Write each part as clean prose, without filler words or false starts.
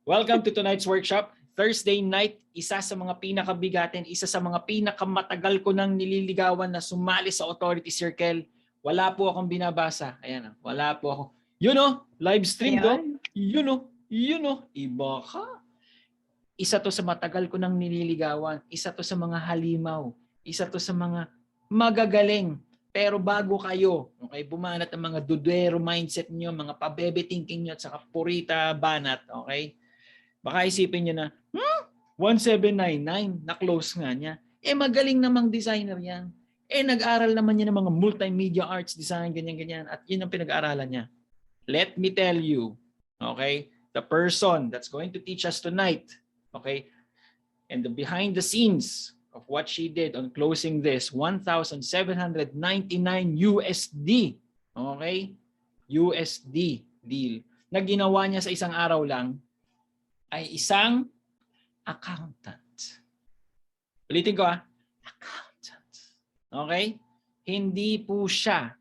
Welcome to tonight's workshop. Thursday night, isa sa mga pinakabigatin, isa sa mga pinakamatagal ko nang nililigawan na sumali sa authority circle. Wala po akong binabasa. Ayan, wala po ako. Live stream to. Iba ka. Isa to sa matagal ko nang nililigawan. Isa to sa mga halimaw. Isa to sa mga magagaling. Pero bago kayo, okay, bumanat ang mga dudero mindset nyo, mga pabebe thinking nyo, at saka purita banat, okay? Baka isipin nyo na, 1799, na-close nga niya. Magaling namang designer yan. Nag-aral naman niya ng mga multimedia arts design, ganyan-ganyan. At yun ang pinag-aaralan niya. Let me tell you, okay, the person that's going to teach us tonight, okay, and the behind the scenes of what she did on closing this, 1,799 USD, okay, USD deal, na ginawa niya sa isang araw lang, ay isang accountant. Ulitin ko accountant. Okay? Hindi po siya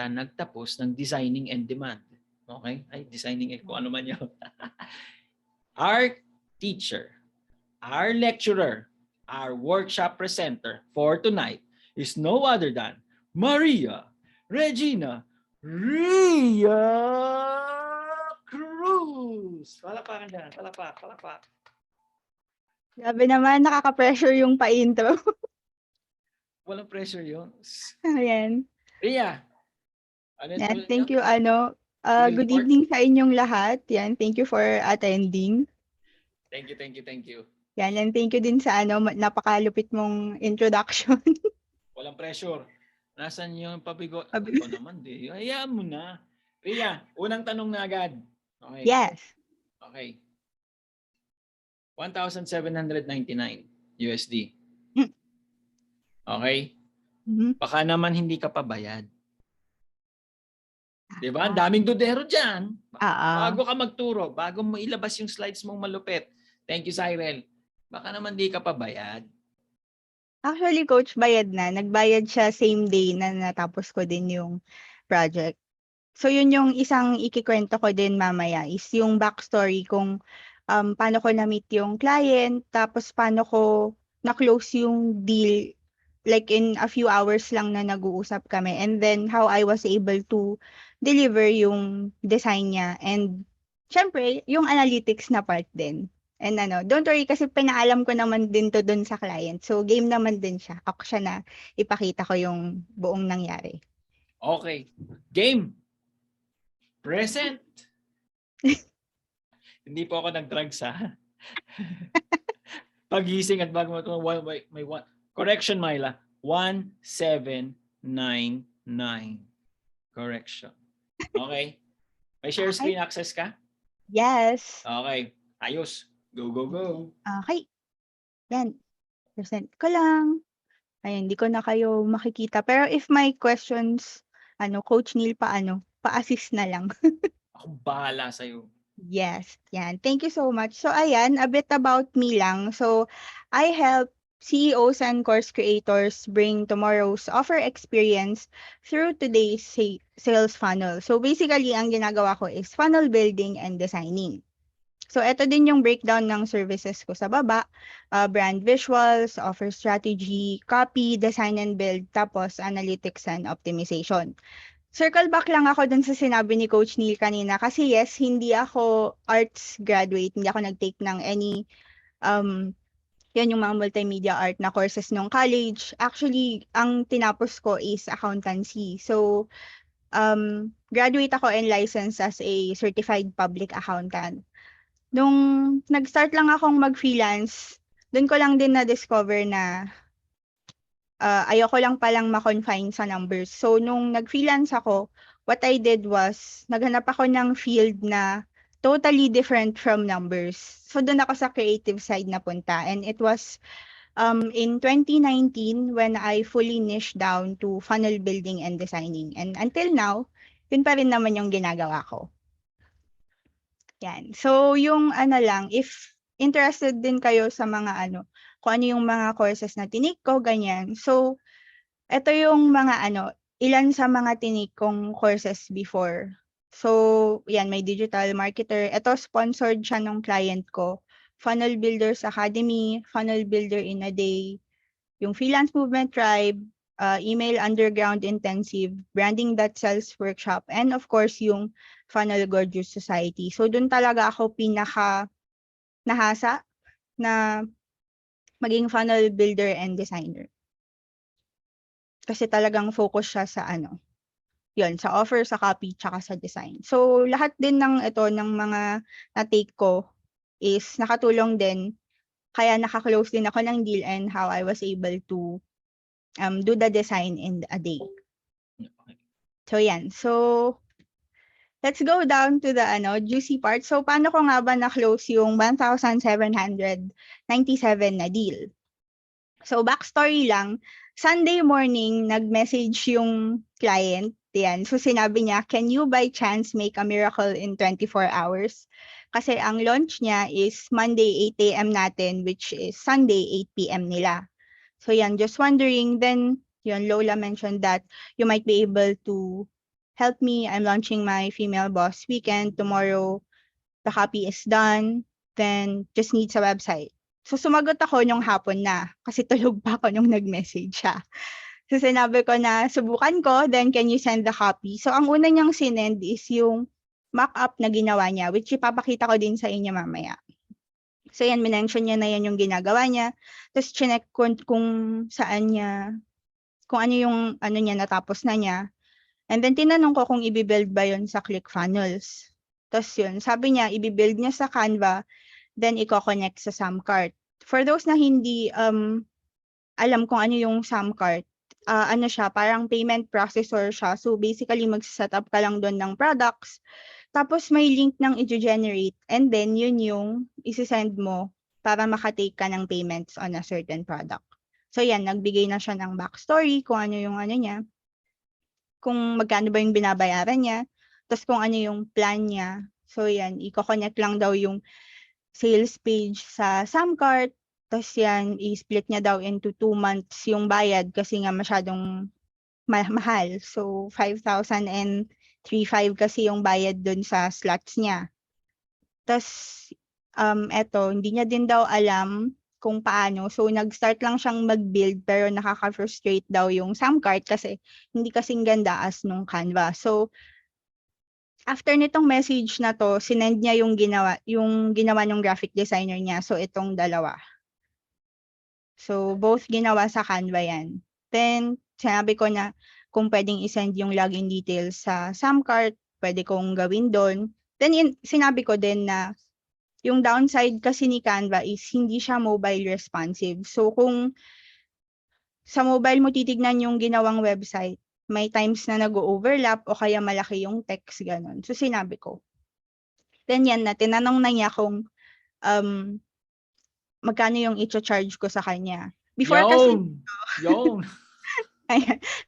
nagtapos ng designing and demand. Okay? Designing and kung ano man yun. Our teacher, our lecturer, our workshop presenter for tonight is no other than Maria Regina Ria Cruz. Palapakan dyan. Palapak. Grabe naman, nakaka-pressure yung pa-intro. Walang pressure yun. Ayan. Ria. Yan, thank you, good evening sa inyong lahat. Yan, thank you for attending. Thank you. Yan, and thank you din sa napakalupit mong introduction. Walang pressure. Nasaan yung pabigo? Ito naman, di. Hayaan mo na. Ria, unang tanong na agad. Okay. Yes. Okay. 1,799 USD. Okay? Baka naman hindi ka pa bayad. Diba? Ang daming dudero dyan. Bago ka magturo, bago mo ilabas yung slides mong malupit. Thank you, Cyril. Baka naman di ka pa bayad. Actually, Coach, bayad na. Nagbayad siya same day na natapos ko din yung project. So yun yung isang ikikwento ko din mamaya is yung backstory kung paano ko na-meet yung client, tapos paano ko na-close yung deal like in a few hours lang na nag-uusap kami, and then how I was able to deliver yung design niya, and syempre yung analytics na part din. And don't worry kasi pinaalam ko naman din to dun sa client. So game naman din siya. Ako siya na ipakita ko yung buong nangyari. Okay. Game. Present. Hindi po ako nag-drugs Pagising at bago may one. Correction, Myla. 1,799. Correction. Okay. May share screen access ka? Yes. Okay. Ayos. Go. Okay. Yan. Present ko lang. Ayun, hindi ko na kayo makikita. Pero if may questions, Coach Neil, pa-assist na lang. Ako bahala sa'yo. Yes, yan. Thank you so much. So ayan, a bit about me lang. So I help CEOs and course creators bring tomorrow's offer experience through today's sales funnel. So basically, ang ginagawa ko is funnel building and designing. So ito din yung breakdown ng services ko sa baba. Brand visuals, offer strategy, copy, design and build, tapos analytics and optimization. Circle back lang ako dun sa sinabi ni Coach Neil kanina kasi yes, hindi ako arts graduate, hindi ako nag-take ng any yan yung mga multimedia art na courses nung college. Actually, ang tinapos ko is accountancy. So, graduate ako and licensed as a certified public accountant. Nung nag-start lang akong mag-freelance, dun ko lang din na-discover na ayoko lang palang ma-confine sa numbers. So, nung nag-freelance ako, what I did was, naghanap ako ng field na totally different from numbers. So, doon ako sa creative side na punta. And it was in 2019 when I fully niched down to funnel building and designing. And until now, yun pa rin naman yung ginagawa ko. Yan. So, yung lang, if interested din kayo sa mga kung ano yung mga courses na tinake ko, ganyan. So, ito yung mga ilan sa mga tinake kong courses before. So, yan, may digital marketer. Ito, sponsored siya ng client ko. Funnel Builders Academy, Funnel Builder in a Day, yung Freelance Movement Tribe, Email Underground Intensive, Branding That Sells Workshop, and of course, yung Funnel Gorgeous Society. So, dun talaga ako pinaka nahasa na maging funnel builder and designer. Kasi talagang focus siya sa yun, sa offer, sa copy, tsaka sa design. So, lahat din ng ito, ng mga na-take ko is nakatulong din. Kaya naka-close din ako ng deal and how I was able to do the design in a day. Okay. So, yan. So, let's go down to the juicy part. So, paano ko nga ba na-close yung 1,797 na deal? So, backstory lang, Sunday morning, nag-message yung client. Yan. So, sinabi niya, can you by chance make a miracle in 24 hours? Kasi ang launch niya is Monday 8 a.m. natin, which is Sunday 8 p.m. nila. So, yan. Just wondering, then, yun, Lola mentioned that you might be able to help me. I'm launching my Female Boss Weekend. Tomorrow, the copy is done. Then, just needs a website. So, sumagot ako nung hapon na kasi tulog pa ako nung nag-message siya. So, sinabi ko na subukan ko, then can you send the copy? So, ang una niyang sinend is yung mock-up na ginawa niya, which ipapakita ko din sa inyo mamaya. So, yan, minention niya na yan yung ginagawa niya. Tapos, chinek ko kung saan niya, kung ano yung niya, natapos na niya. And then, tinanong ko kung i-build ba yun sa ClickFunnels. Tapos yun, sabi niya, i-build niya sa Canva, then i-connect sa Samcart. For those na hindi alam kung ano yung Samcart, ano siya, parang payment processor siya. So basically, mag-set up ka lang doon ng products. Tapos may link ng i-generate. And then yun yung isi-send mo para makatake ka ng payments on a certain product. So yan, nagbigay na siya ng backstory, kung ano yung niya, kung magkano ba yung binabayaran niya, tapos kung ano yung plan niya. So yan, i-connect lang daw yung sales page sa Samcart. Tapos yan, i-split niya daw into 2 months yung bayad kasi nga masyadong mahal. So, 5,000 and 3,500 kasi yung bayad dun sa slots niya. Tapos, eto, hindi niya din daw alam kung paano. So, nag-start lang siyang mag-build pero nakaka-frustrate daw yung Samcart kasi hindi kasing ganda as nung Canva. So, after nitong message na to, sinend niya yung ginawa ng graphic designer niya. So, itong dalawa. So, both ginawa sa Canva yan. Then, sinabi ko na kung pwedeng isend yung login details sa Samcart, pwede kong gawin doon. Then, sinabi ko din na yung downside kasi ni Canva is hindi siya mobile responsive. So, kung sa mobile mo titignan yung ginawang website, may times na nag-overlap o kaya malaki yung text, ganun. So, sinabi ko. Then yan na, tinanong na niya kung magkano yung i-charge ko sa kanya. Before Yun!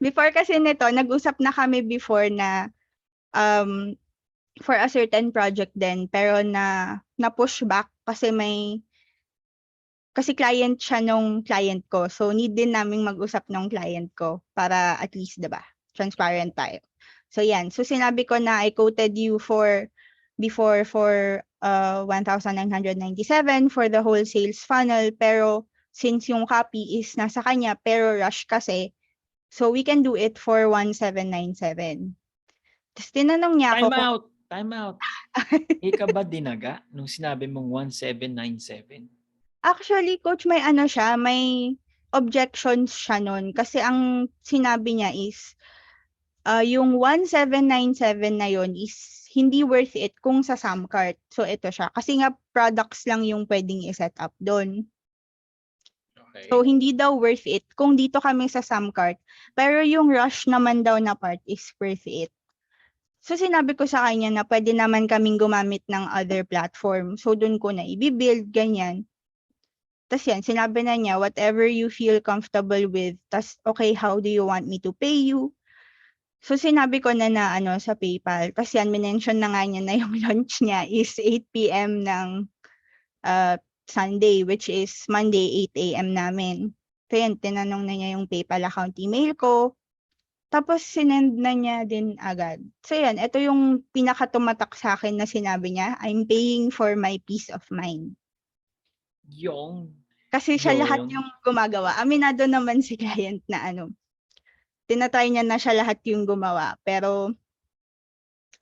before kasi nito, nag-usap na kami before na for a certain project din, pero na-push back kasi client siya nung client ko. So, need din naming mag-usap nung client ko para at least, diba, transparent tayo. So, yan. So, sinabi ko na I quoted you before for 1,997 for the whole sales funnel. Pero, since yung copy is nasa kanya, pero rush kasi, so we can do it for 1,797. Tapos, tinanong niya ako. Time out. Ika ba dinaga nung sinabi mong 1,797? Actually, coach, may objections siya nun. Kasi ang sinabi niya is, yung 1,797 na yon is hindi worth it kung sa Samcart. So, ito siya. Kasi nga, products lang yung pwedeng i-set up doon. Okay. So, hindi daw worth it kung dito kami sa Samcart. Pero yung rush naman daw na part is worth it. So, sinabi ko sa kanya na pwede naman kaming gumamit ng other platform. So, doon ko na i-build, ganyan. Tapos yan, sinabi na niya, whatever you feel comfortable with. Tapos, okay, how do you want me to pay you? So, sinabi ko na sa PayPal. Tapos yan, minention na nga niya na yung launch niya is 8 p.m. ng Sunday, which is Monday 8 a.m. namin. So yan, tinanong na niya yung PayPal account email ko. Tapos sinend na niya din agad. So yan, ito yung pinakatumatak sa akin na sinabi niya, I'm paying for my peace of mind. Yung, Kasi siya lahat yung, yung gumagawa. Aminado naman si client na tinatry niya na siya lahat yung gumawa. Pero,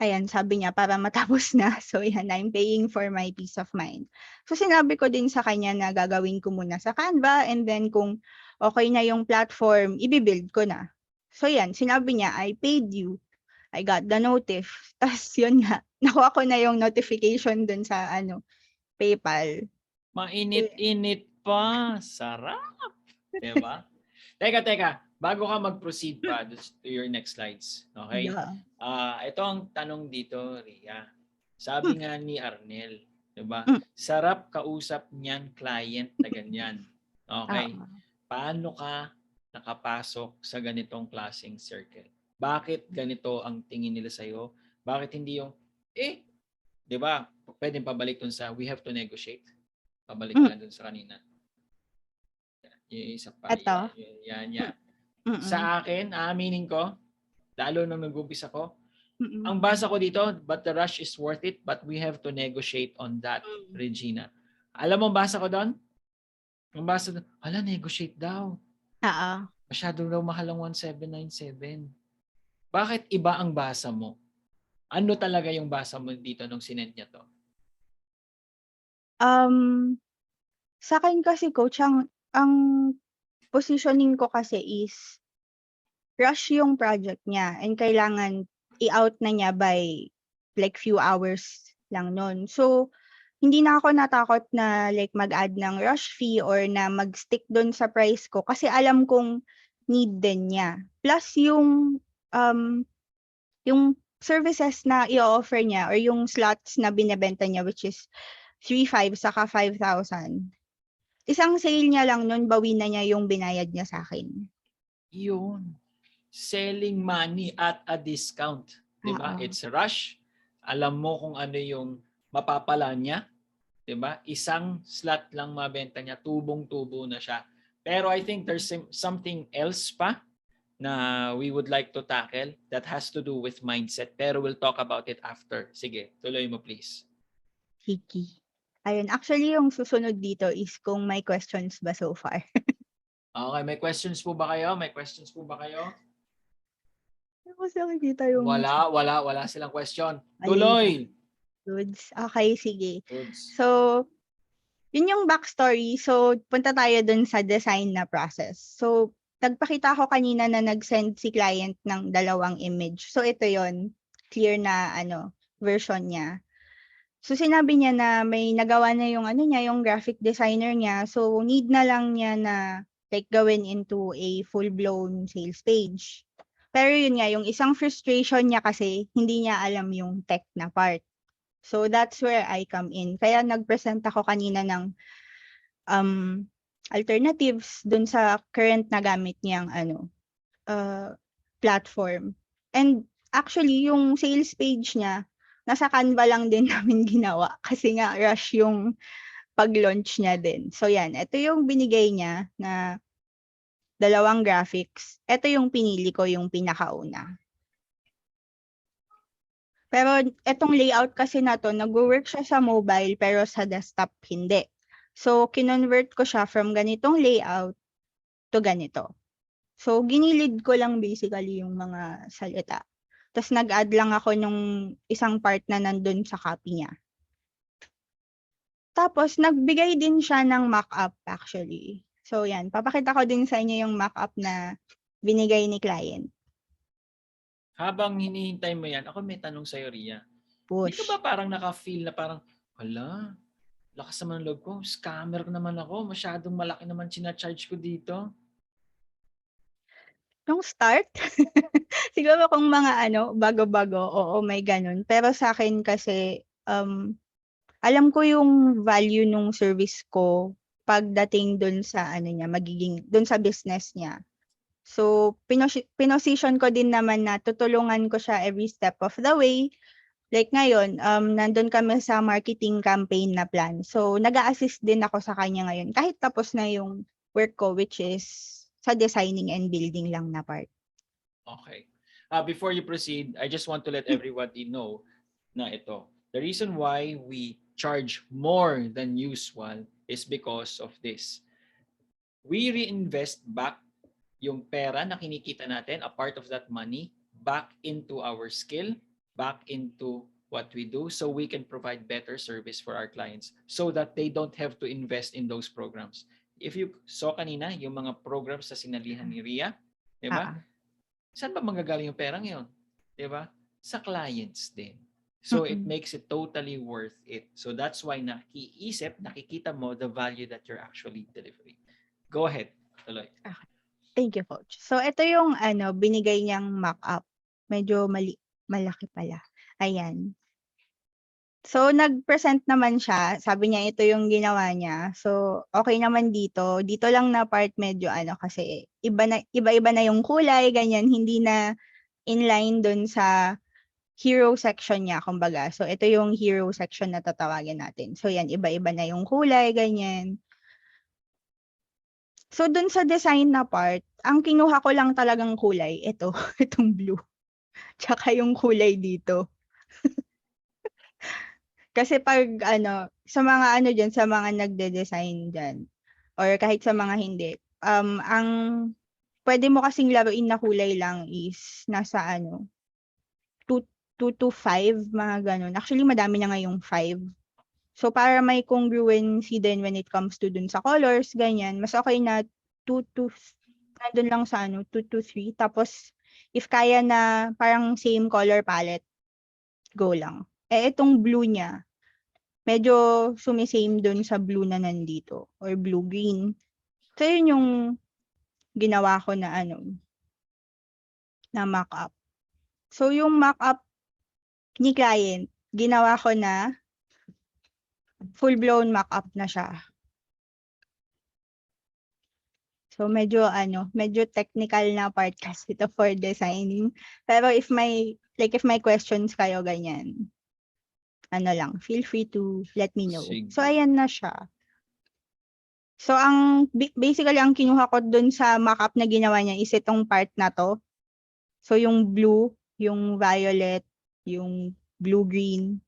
ayan, sabi niya, para matapos na. So, yan, I'm paying for my peace of mind. So, sinabi ko din sa kanya na gagawin ko muna sa Canva and then kung okay na yung platform, ibibuild ko na. So, yan, sinabi niya, I paid you. I got the notif. Tapos, yun nga, nakuha ko na yung notification dun sa, PayPal. mainit-init pa. Sarap. Diba? Teka. Bago ka mag-proceed pa to your next slides. Okay? Yeah. Ito ang tanong dito, Ria. Sabi nga ni Arnel, diba? Mm. Sarap kausap niyan client na ganyan. Okay? Oo. Paano ka nakapasok sa ganitong klaseng circle? Bakit ganito ang tingin nila sa'yo? Bakit hindi yung, di ba, pwedeng pabalik dun sa we have to negotiate. Pabalik ka lang dun sa kanina. Yung isa pa. Ito? Yan. Mm. Sa akin, aaminin ko, lalo nung nag-umpisa ko, Mm. ang basa ko dito, but the rush is worth it, but we have to negotiate on that, Regina. Alam mo ang basa ko doon? Ang basa doon, negotiate daw. Oo. Masyado daw mahal ang 1797. Bakit iba ang basa mo? Ano talaga yung basa mo dito nung sinend niya to? Sa akin kasi coach, ang positioning ko kasi is rush yung project niya and kailangan i-out na niya by like few hours lang nun. So, hindi na ako natakot na like mag-add ng rush fee or na mag-stick dun sa price ko kasi alam kong need din niya. Plus yung services na i-offer niya or yung slots na binebenta niya which is 3,500 saka 5,000. Isang sale niya lang nun, bawi na niya yung binayad niya sa akin. Yun. Selling money at a discount. Diba? Oo. It's rush. Alam mo kung ano yung mapapala niya. Diba? Isang slot lang mabenta niya. Tubong-tubo na siya. Pero I think there's something else pa na we would like to tackle that has to do with mindset. Pero we'll talk about it after. Sige, tuloy mo please. Hiki. Ayun, actually yung susunod dito is kung may questions ba so far. Okay, may questions po ba kayo? Kasi nakikita yung Wala silang question. Ayun. Tuloy! Goods. Okay, sige. Goods. So, yun yung backstory. So, punta tayo dun sa design na process. So, nagpakita ako kanina na nag-send si client ng 2 image. So, ito yon clear na version niya. So, sinabi niya na may nagawa na yung yung graphic designer niya. So, need na lang niya na like gawin into a full-blown sales page. Pero yun nga, yung isang frustration niya kasi hindi niya alam yung tech na part. So, that's where I come in. Kaya nag-present ako kanina ng alternatives dun sa current na gamit niyang platform. And actually, yung sales page niya, nasa Canva lang din namin ginawa kasi nga rush yung pag-launch niya din. So yan, ito yung binigay niya na 2 graphics. Ito yung pinili ko, yung pinakauna. Pero etong layout kasi na to, nag-work siya sa mobile pero sa desktop hindi. So, kinonvert ko siya from ganitong layout to ganito. So, ginilid ko lang basically yung mga salita. Tapos nag-add lang ako nung isang part na nandun sa copy niya. Tapos, nagbigay din siya ng mock-up actually. So, yan. Papakita ko din sa inyo yung mock-up na binigay ni client. Habang hinihintay mo yan, ako may tanong sa'yo, Ria. Di ka ba parang naka-feel na parang, hala, lakas naman ng loob ko, scammer naman ako, masyadong malaki naman sinacharge ko dito? Nung start, siguro kung mga bago-bago, oo, may ganun. Pero sa akin kasi, alam ko yung value nung service ko pagdating dun sa niya, magiging dun sa business niya. So, pinosisyon ko din naman na tutulungan ko siya every step of the way. Like ngayon, nandun kami sa marketing campaign na plan. So, nag-a-assist din ako sa kanya ngayon kahit tapos na yung work ko which is sa designing and building lang na part. Okay. Before you proceed, I just want to let everybody know na ito. The reason why we charge more than usual is because of this. We reinvest back yung pera na kinikita natin, a part of that money, back into our skill, back into what we do so we can provide better service for our clients so that they don't have to invest in those programs. If you saw kanina, yung mga programs sa sinalihan ni Ria, di ba? Ah. Saan ba manggagaling yung perang yun? Di ba? Sa clients din. So it Mm. makes it totally worth it. So that's why nakikita mo the value that you're actually delivering. Go ahead, tuloy. Thank you, Coach. So, ito yung binigay niyang mock-up. Medyo malaki pala. Ayan. So, nag-present naman siya. Sabi niya ito yung ginawa niya. So, okay naman dito. Dito lang na part medyo kasi iba-iba na yung kulay, ganyan. Hindi na inline dun sa hero section niya, kumbaga. So, ito yung hero section na tatawagin natin. So, yan, iba-iba na yung kulay, ganyan. So, dun sa design na part, ang kinuha ko lang talagang kulay, ito, itong blue. Tsaka yung kulay dito. Kasi pag sa mga dyan, sa mga nagde-design dyan, or kahit sa mga hindi, ang pwede mo kasing laruin na kulay lang is nasa 2 to 5, mga ganun. Actually, madami na ngayong 5. So, para may congruency din when it comes to dun sa colors, ganyan, mas okay na 2 to, nandun lang sa 2 to 3. Tapos, if kaya na parang same color palette, go lang. Itong blue niya, medyo sumisame dun sa blue na nandito, or blue-green. So, yun yung ginawa ko na na mock-up. So, yung mock-up ni client, ginawa ko na full-blown mock-up na siya. So, medyo technical na part kasi ito for designing. Pero if may questions kayo, ganyan, lang, feel free to let me know. Sige. So, ayan na siya. So, basically, ang kinuha ko dun sa mock-up na ginawa niya is itong part na to. So, yung blue, yung violet, yung blue-green.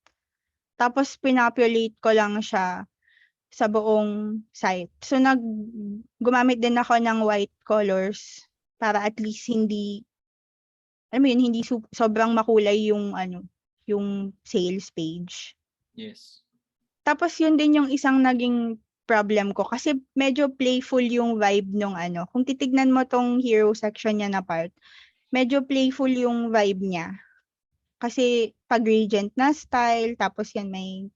Tapos, pinopulate ko lang siya sa buong site. So, gumamit din ako ng white colors para at least hindi, hindi sobrang makulay yung sales page. Yes. Tapos, yun din yung isang naging problem ko kasi medyo playful yung vibe nung kung titignan mo tong hero section niya na part, medyo playful yung vibe niya. Kasi pag gradient na style, tapos yan may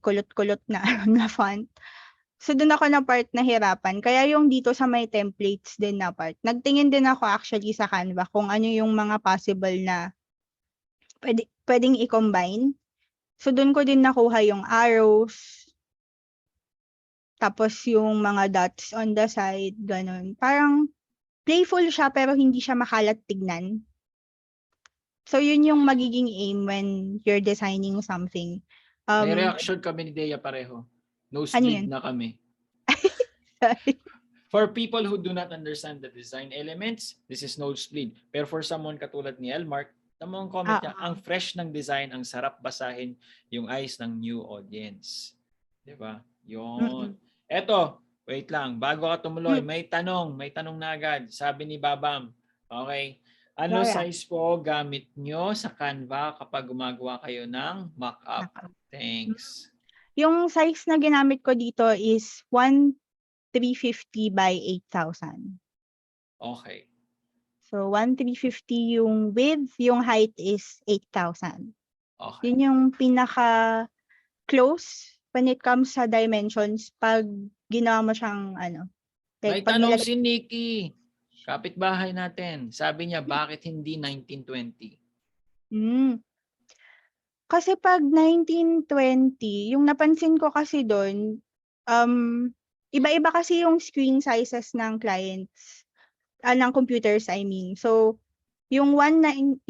kulot-kulot na na font. So, dun ako na part nahirapan. Kaya yung dito sa may templates din na part, nagtingin din ako actually sa Canva kung ano yung mga possible na pwedeng i-combine. So, dun ko din nakuha yung arrows, tapos yung mga dots on the side, ganun. Parang playful siya pero hindi siya makalat tignan. So, yun yung magiging aim when you're designing something. May reaction kami ni Dea pareho. Ano Nosebleed yun? na kami. Sorry. For people who do not understand the design elements, this is nosebleed. Pero for someone katulad ni Elmark, namang comment niya, ang fresh ng design, ang sarap basahin yung eyes ng new audience. Diba? Yun. Eto, wait lang, bago ka tumuloy, may tanong na agad. Sabi ni Babam, okay, ano size po gamit nyo sa Canva kapag gumagawa kayo ng mock-up? Thanks. Yung size na ginamit ko dito is 1,350 by 8,000. Okay. So, 1,350 yung width, yung height is 8,000. Okay. Yun yung pinaka-close when it comes sa dimensions pag ginawa mo siyang May pag tanong si Nikki, kapitbahay natin. Sabi niya, bakit hindi 1920? Kasi pag 1920, yung napansin ko kasi doon, iba-iba kasi yung screen sizes ng clients, ng computers, I mean. So, yung 1920,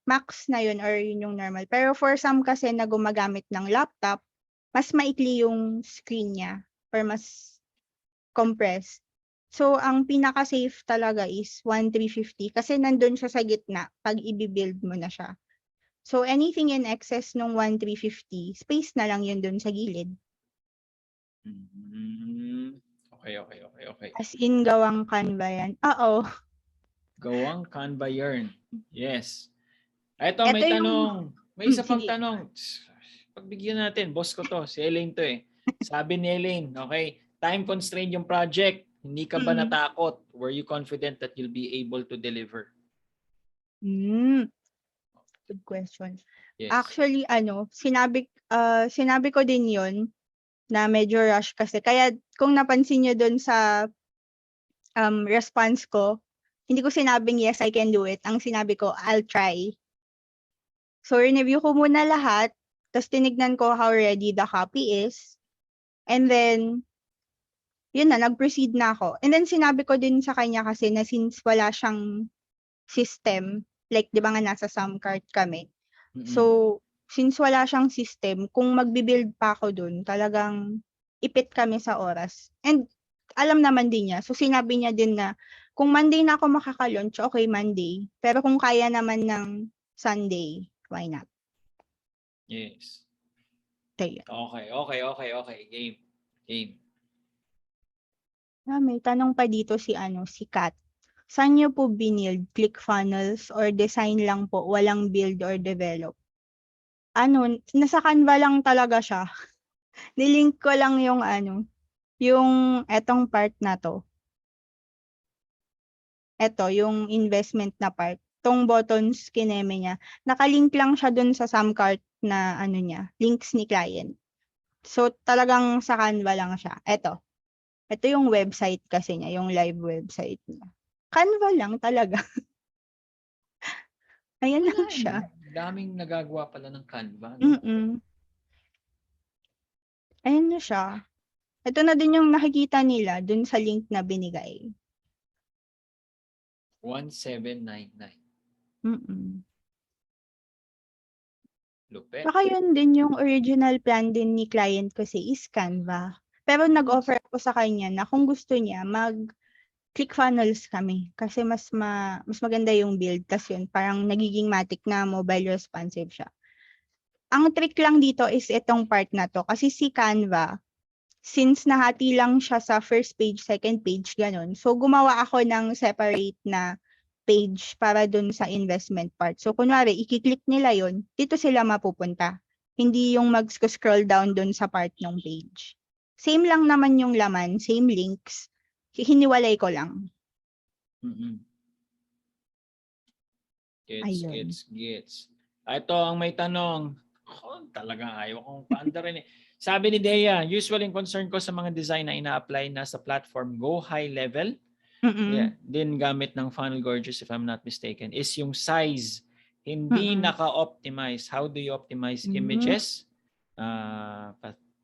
max na yun or yun yung normal. Pero for some kasi na gumagamit ng laptop, mas maikli yung screen niya or mas compressed. So, ang pinaka-safe talaga is 1,350 kasi nandun siya sa gitna pag ibi-build mo na siya. So, anything in excess nung 1,350, space na lang yun dun sa gilid. Okay. As in, gawang Canva yan. Oo. Gawang Canva yarn. Yes. Ito, Ito may yung, tanong. May isa pang sige. tanong. Pagbigyan natin, boss ko to, si Elaine to eh. Sabi ni Elaine, okay, time constraint yung project. Hindi ka ba Mm. natakot? Were you confident that you'll be able to deliver? Good question. Yes. Actually, sinabi ko din yun na medyo rush kasi. Kaya kung napansin nyo dun sa response ko, hindi ko sinabing yes, I can do it. Ang sinabi ko, I'll try. So, review ko muna lahat, tapos tinignan ko how ready the copy is. And then, yun na, nag-proceed na ako. And then, sinabi ko din sa kanya kasi na since wala siyang system, like, di ba nga nasa Samcart kami. So, since wala siyang system, kung magbi-build pa ako dun, talagang ipit kami sa oras. And alam naman din niya. So, sinabi niya din na kung Monday na ako makaka-launch, okay, Monday. Pero kung kaya naman ng Sunday, why not? Yes. Kaya. Okay. Game. May tanong pa dito si Kat. Saan niyo po binild? ClickFunnels or design lang po, walang build or develop? Nasa Canva lang talaga siya. Nilink ko lang yung etong part na 'to. Eto, yung investment na part. 'Tong buttons kineme niya. Nakalink lang siya dun sa Samcart na niya, links ni client. So, talagang sa Canva lang siya. Ito yung website kasi niya, yung live website niya. Canva lang talaga. Ayan Wala, lang siya. daming nagagawa pala ng Canva, no? Mm. Ayan na siya. Ito na din yung nakikita nila dun sa link na binigay. 1799. Mm. Lupet. Tsaka yun din yung original plan din ni client kasi is Canva. Pero nag-offer ako sa kanya na kung gusto niya ClickFunnels kami kasi mas maganda yung build tas yun parang nagiging matic na mobile responsive siya. Ang trick lang dito is itong part na 'to kasi si Canva, since nahati lang siya sa first page, second page, gano'n. So, gumawa ako ng separate na page para dun sa investment part. So, kunwari, i-click nila yon, dito sila mapupunta. Hindi yung mag-scroll down dun sa part ng page. Same lang naman yung laman, same links. Hiniwalay ko lang. Ayun. Gets. Ito ang may tanong. Talagang ayaw kong paandarin eh. Sabi ni Dea, usually concern ko sa mga design na ina-apply na sa platform Go High Level. Mm. Din gamit ng Funnel Gorgeous if I'm not mistaken, is yung size hindi Mm. naka-optimize. How do you optimize images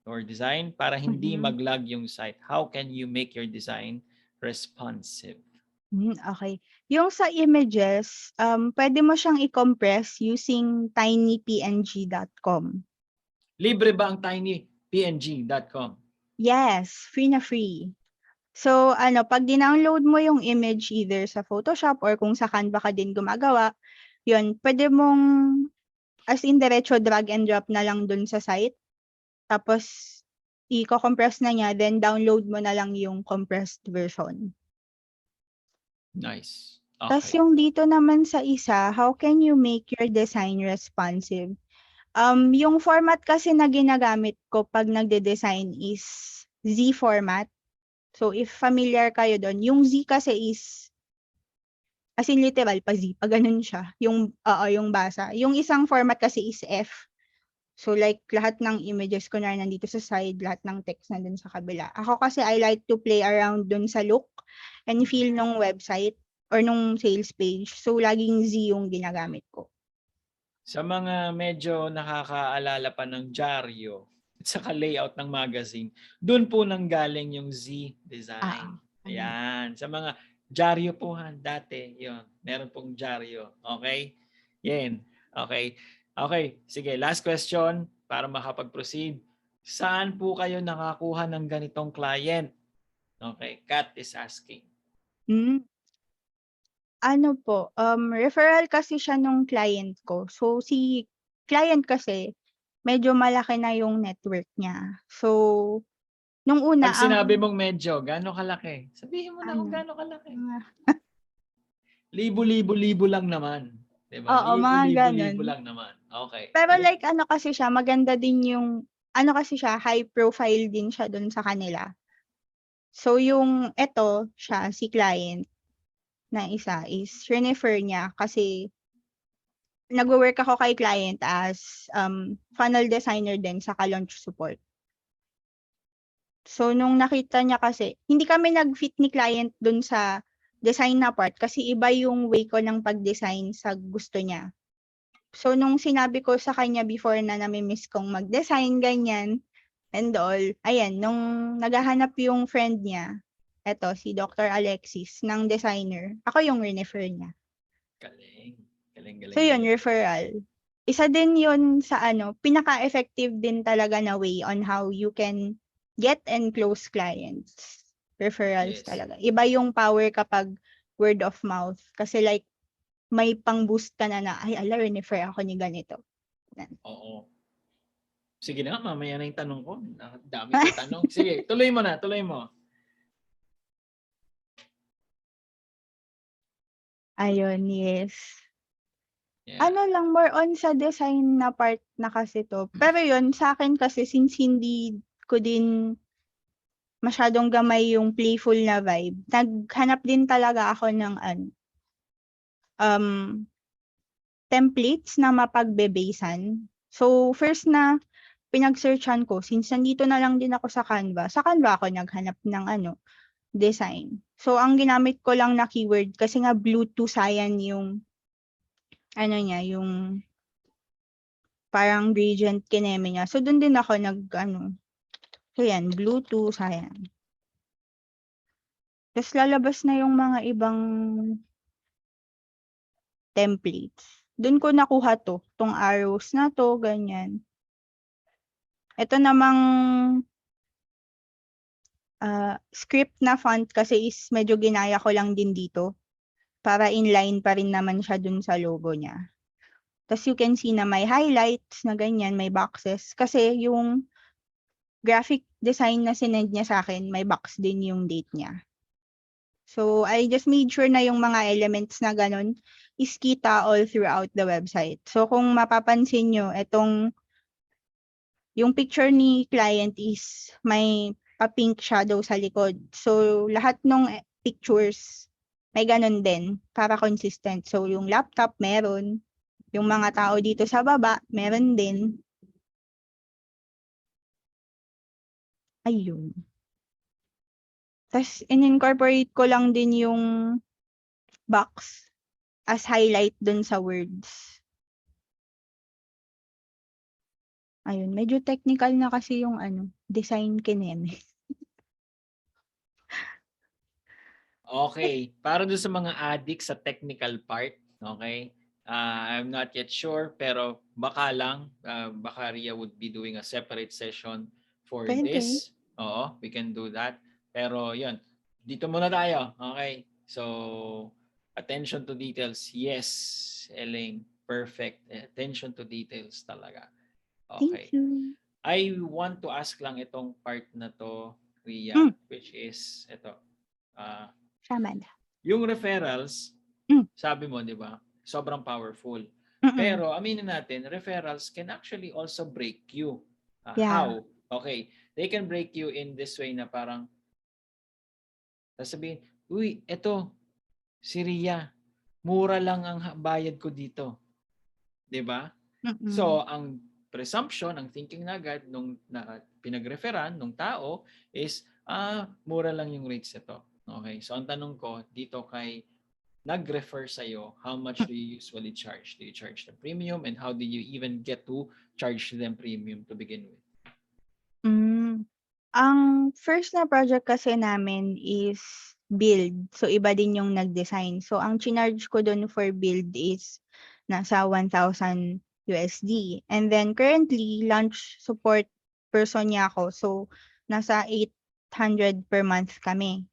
or design para hindi mag-lag yung site? How can you make your design responsive? Okay. Yung sa images, pwede mo siyang i-compress using tinypng.com. Libre ba ang tinypng.com? Yes, free na free. So, pag dinownload mo yung image either sa Photoshop or kung sa Canva ka din gumagawa, yun, pwede mong as in diretso drag and drop na lang dun sa site. Tapos, i-compress na niya, then download mo na lang yung compressed version. Nice. Tas Okay. yung dito naman sa isa, how can you make your design responsive? Yung format kasi na ginagamit ko pag nagde-design is Z format. So, if familiar kayo dun, yung Z kasi is, as in literal pa Z, pa ganun siya. Yung basa. Yung isang format kasi is F. So, like, lahat ng images ko na nandito sa side, lahat ng text nandun sa kabila. Ako kasi, I like to play around dun sa look and feel nung website or nung sales page. So, laging Z yung ginagamit ko. Sa mga medyo nakakaalala pa ng dyaryo at saka layout ng magazine, doon po nanggaling yung Z design. Ayan. Sa mga dyaryo po dati, yon. Meron pong dyaryo. Okay? Yan. Okay. Okay. Sige, last question para makapag-proceed. Saan po kayo nakakuha ng ganitong client? Okay, Kat is asking. Hmm. Ano po, referral kasi siya nung client ko. So, si client kasi medyo malaki na yung network niya. So, nung una Pag sinabi ang mong medyo, gaano kalaki? Sabihin mo na kung ano, gaano kalaki. mga Libo-libo-libo lang naman. 'Di ba? oo, mga gano'n. Libo-libo-libo lang naman. Okay. Pero Sige. like ano kasi siya, maganda din yung ano kasi siya, high profile din siya dun sa kanila. So, yung eto siya, si client na isa is rinefer niya kasi nagwo-work ako kay client as, funnel designer din saka launch support. So, nung nakita niya kasi hindi kami nag-fit ni client dun sa design na part kasi iba yung way ko ng pag-design sa gusto niya. So, nung sinabi ko sa kanya before na nami-miss kong mag-design, ganyan, and all, ayan, nung naghahanap yung friend niya, eto si Dr. Alexis ng designer, ako yung rinefer niya. Galing. Galing, So galing, yun, galing. referral. Isa din yun sa ano, pinaka-effective din talaga na way on how you can get and close clients. Referrals Yes. talaga. Iba yung power kapag word of mouth. Kasi like, may pang-boost ka na ay, ala, refer ako ni ganito. Yan. Oo. Sige na, mamaya na yung tanong ko. Dami ko tanong. Sige, tuloy mo na, tuloy mo. Ayun, yes. Yeah. Ano lang, more on sa design na part na kasi to. Pero yun, sa akin kasi, since hindi ko din masyadong gamay yung playful na vibe, naghanap din talaga ako ng ano, um, templates na mapagbe-basean. So, first na pinag-searchan ko, since nandito na lang din ako sa Canva ako naghanap ng ano, design. So, ang ginamit ko lang na keyword, kasi nga Bluetooth Cyan yung, ano niya, yung parang gradient kineme niya. So, dun din ako nag, so yan, Bluetooth Cyan. Tapos lalabas na yung mga ibang templates. Dun ko nakuha to, tong arrows na to, ganyan. Ito namang script na font kasi is medyo ginaya ko lang din dito para inline pa rin naman siya dun sa logo niya. Tapos you can see na may highlights na ganyan, may boxes. Kasi yung graphic design na sinend niya sa akin, may box din yung date niya. So, I just made sure na yung mga elements na ganun is kita all throughout the website. So, kung mapapansin nyo, yung picture ni client is may pink shadow sa likod. So, lahat ng pictures may ganun din para consistent. So, yung laptop meron, yung mga tao dito sa baba meron din. Ayun. Tapos, in-incorporate ko lang din yung box as highlight dun sa words. Ayun, medyo technical na kasi yung ano, design kineme. Okay. Para doon sa mga addict sa technical part, okay? I'm not yet sure, pero baka lang, baka Ria would be doing a separate session for Pwede. this. Oo, we can do that. Pero yun, dito muna tayo. Okay? So, attention to details. Yes, Elaine. Perfect. Attention to details talaga. Thank Okay. you. I want to ask lang itong part na to, Ria, Hmm, which is ito. Uh, tama na. yung referrals, Hmm, sabi mo, di ba? Sobrang powerful. mm. Pero aminin natin, referrals can actually also break you. Yeah. How? Okay. They can break you in this way na parang sasabihin, uy, eto, si Ria, mura lang ang bayad ko dito. Di ba? Mm. So, ang presumption, ang thinking na agad nung pinag-referan nung tao is, mura lang yung rates nito. Okay. So, ang tanong ko dito kay nag-refer sa'yo, how much do you usually charge? Do you charge them premium? And how do you even get to charge them premium to begin with? Hmm. Ang first na project kasi namin is build. So, iba din yung nag-design. So, ang chinarge ko dun for build is nasa $1,000. And then, currently, launch support person niya ako. So, nasa 800 per month kami.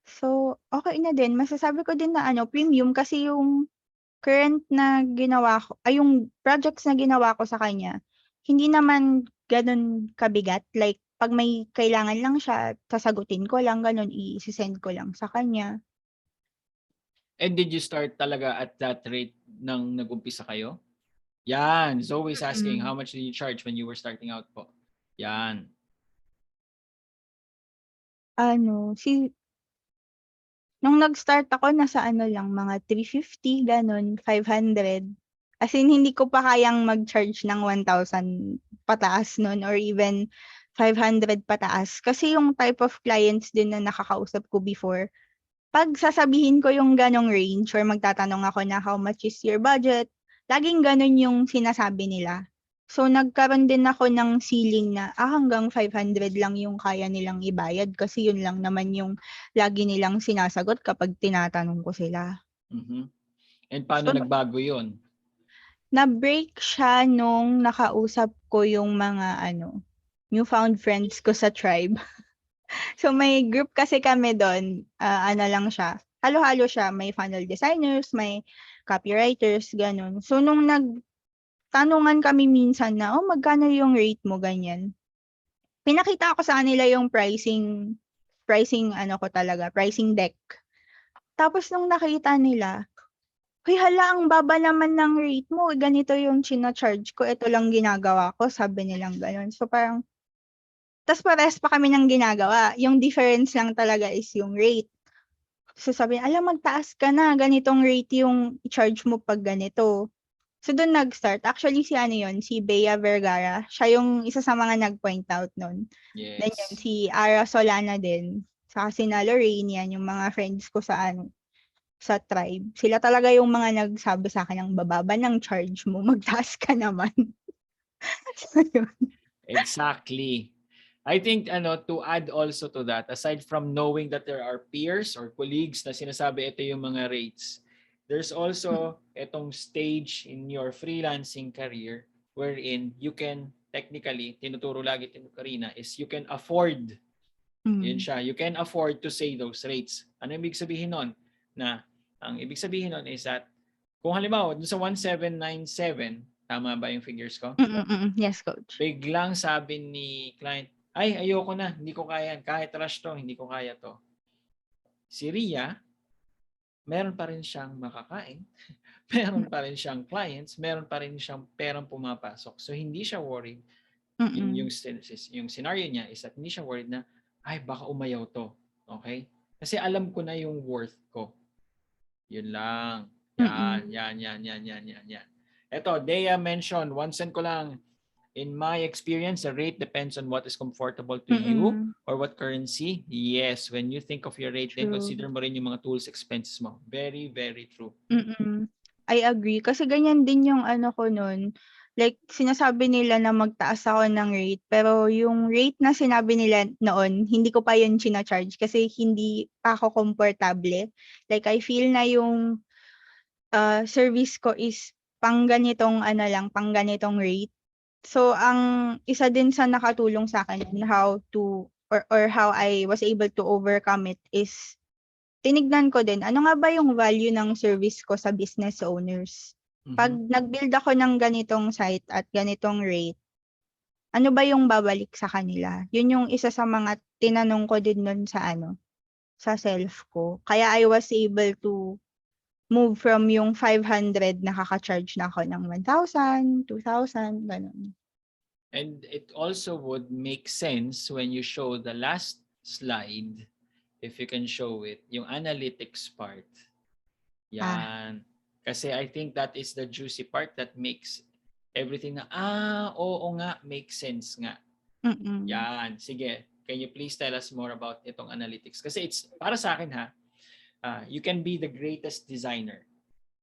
So, okay na din. Masasabi ko din na premium kasi yung current na ginawa ko yung projects na ginawa ko sa kanya, hindi naman gano'n kabigat. Like 'pag may kailangan lang siya, sasagutin ko lang gano'n, ise-send ko lang sa kanya. And did you start talaga at that rate nang nag-umpisa kayo? Yan, Zoe's asking, how Mm. much did you charge when you were starting out po? Yan. Ano, nung nag-start ako nasa lang mga 350 gano'n, 500. As in hindi ko pa kayang mag-charge ng 1,000 pataas nun or even 500 pataas. Kasi yung type of clients din na nakakausap ko before, 'pag sasabihin ko yung gano'ng range or magtatanong ako na, "How much is your budget?" Laging gano'n yung sinasabi nila. So, nagkaroon din ako ng ceiling na, hanggang 500 lang yung kaya nilang ibayad kasi yun lang naman yung lagi nilang sinasagot kapag tinatanong ko sila. Mhm. And paano So, nagbago 'yun? na-break siya nung nakausap ko yung mga newfound friends ko sa tribe. So, may group kasi kami dun, lang siya, halo-halo siya, may funnel designers, may copywriters, gano'n. So, nung nagtanungan kami minsan na, "Oh, magkano yung rate mo?" ganyan. Pinakita ko sa kanila yung pricing ko talaga, pricing deck. Tapos nung nakita nila, "Hoy, hala ang baba naman ng rate mo, ganito yung china-charge ko, ito lang ginagawa ko." Sabi nilang gano'n. So, parang ta's parehas pa kami ng ginagawa, yung difference lang talaga is yung rate. So, sabi niya, "Hala magtaas ka na, ganitong rate yung i-charge mo 'pag ganito." So, dun nag-start. Actually si yun, si Bea Vergara, siya yung isa sa mga nag-point out nun. Then yun, Yes. si Ara Solana din, saka sina Lorraine, yan yung mga friends ko sa tribe. Sila talaga yung mga nagsabi sa'kin, "Ang bababa ng charge mo, magtaas ka naman." So, yun. Exactly. I think to add also to that, aside from knowing that there are peers or colleagues na sinasabi ito yung mga rates, there's also itong stage in your freelancing career wherein you can technically, tinuturo lagi Karina, is you can afford. Yun Mm. siya. You can afford to say those rates. Ano ibig sabihin nun? Na ang ibig sabihin nun is that kung halimbawa dun sa 1797, tama ba yung figures ko? Yes, coach. Biglang sabi ni client, ay ayoko na, hindi ko kaya, kahit rush to, hindi ko kaya to. Si Ria, meron pa rin siyang makakain, meron pa rin siyang clients, meron pa rin siyang perang pumapasok. So hindi siya worried. Mm. Yung scenario niya is that hindi siya worried na, ay baka umayaw to. Okay? Kasi alam ko na yung worth ko. Yun lang. Yan, Mm. yan, yan, yan, yan, yan, yan. Ito, Dea mentioned, one cent ko lang. In my experience, the rate depends on what is comfortable to you Mm. or what currency. Yes, when you think of your rate, then True. consider mo rin yung mga tools expenses mo. Very, very true. Mm. I agree kasi ganyan din yung ko nun, like sinasabi nila na magtaas ako ng rate, pero yung rate na sinabi nila noon hindi ko pa yun china-charge kasi hindi pa ako komportable. Like I feel na yung, service ko is pang ganitong lang, pang ganitong rate. So, ang isa din sa nakatulong sa'kin on how to or how I was able to overcome it is tinignan ko din, ano nga ba yung value ng service ko sa business owners? 'Pag Mhm. nag-build ako ng ganitong site at ganitong rate, ano ba yung babalik sa kanila? Yun yung isa sa mga tinanong ko din nun sa self ko. Kaya I was able to move from yung 500 nakaka-charge na ako ng 1,000, 2,000, gano'n. And it also would make sense when you show the last slide, if you can show it, yung analytics part. Ah, Yan. Kasi I think that is the juicy part that makes everything na, oo nga, makes sense nga. mm. Yan. Sige, can you please tell us more about itong analytics? Kasi it's, para sa akin you can be the greatest designer.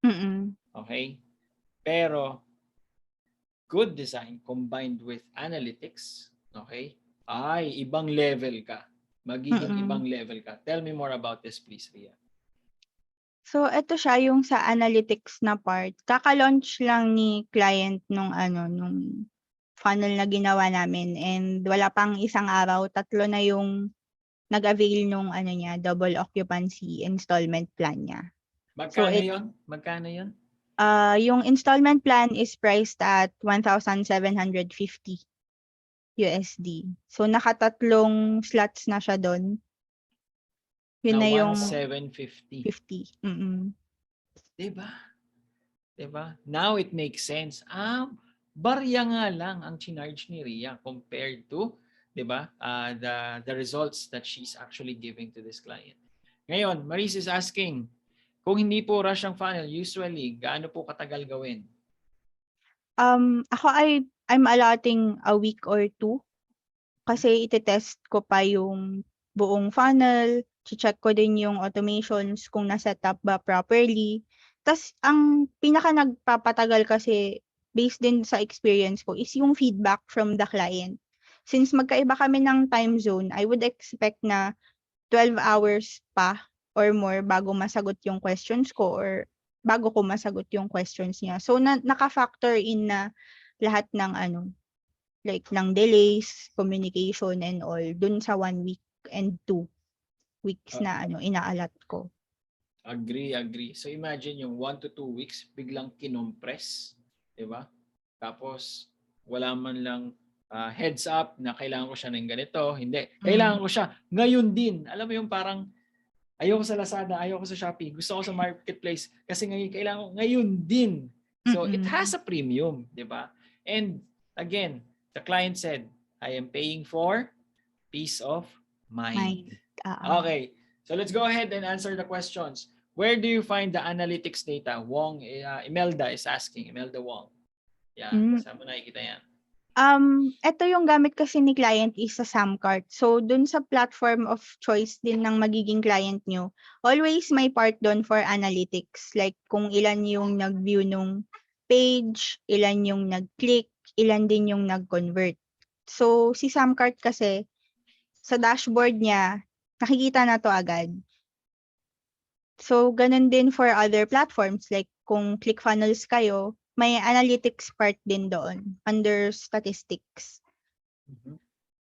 Mm. Okay? Pero, good design combined with analytics, okay, ay ibang level ka. Magiging Mm. ibang level ka. Tell me more about this, please, Ria. So eto siya yung sa analytics na part, kaka-launch lang ni client nung funnel na ginawa namin and wala pang isang araw, 3 na yung nag-avail nung ano niya, double occupancy installment plan niya. So Magkano yon? Magkano yon? yung installment plan is priced at 1,750 USD. So nakatatlong slots na siya doon. Yun Na na yung 1,750. 50. Mm-mm. Diba? Diba? Now it makes sense. Barya nga lang ang chinarge ni Ria compared to, diba, the results that she's actually giving to this client. Ngayon, Maris is asking, kung hindi po rush ang funnel, usually, gaano po katagal gawin? Ako I'm allotting a week or 2 kasi ite-test ko pa yung buong funnel, check ko din yung automations kung na-set up ba properly. Tas ang pinaka nagpapatagal kasi based din sa experience ko is yung feedback from the client. Since magkaiba kami ng time zone, I would expect na 12 hours pa or more bago masagot yung questions ko or bago ko masagot yung questions niya. So naka-factor in na lahat ng like ng delays, communication and all dun sa 1 week and 2 weeks na inaalat ko. Agree. So imagine yung 1 to 2 weeks biglang kinompress, 'di ba? Tapos wala man lang heads up na kailangan ko siya ng ganito, hindi. Kailangan ko siya ngayon din. Alam mo yung parang ayoko sa Lazada, ayoko sa Shopee, gusto ko sa marketplace kasi ngayon kailangan ko ngayon din. So it has a premium, 'di ba? And again, the client said, I am paying for peace of mind. Okay. So let's go ahead and answer the questions. Where do you find the analytics data? Imelda is asking. Imelda Wong. Yan. Saan mo nakikita yan? Ito yung gamit kasi ni client is sa Samcart. So, dun sa platform of choice din ng magiging client nyo, always may part doon for analytics. Like, kung ilan yung nag-view nung page, ilan yung nag-click, ilan din yung nag-convert. So, si Samcart kasi, sa dashboard niya, nakikita na to agad. So, ganun din for other platforms. Like, kung ClickFunnels kayo, may analytics part din doon under statistics.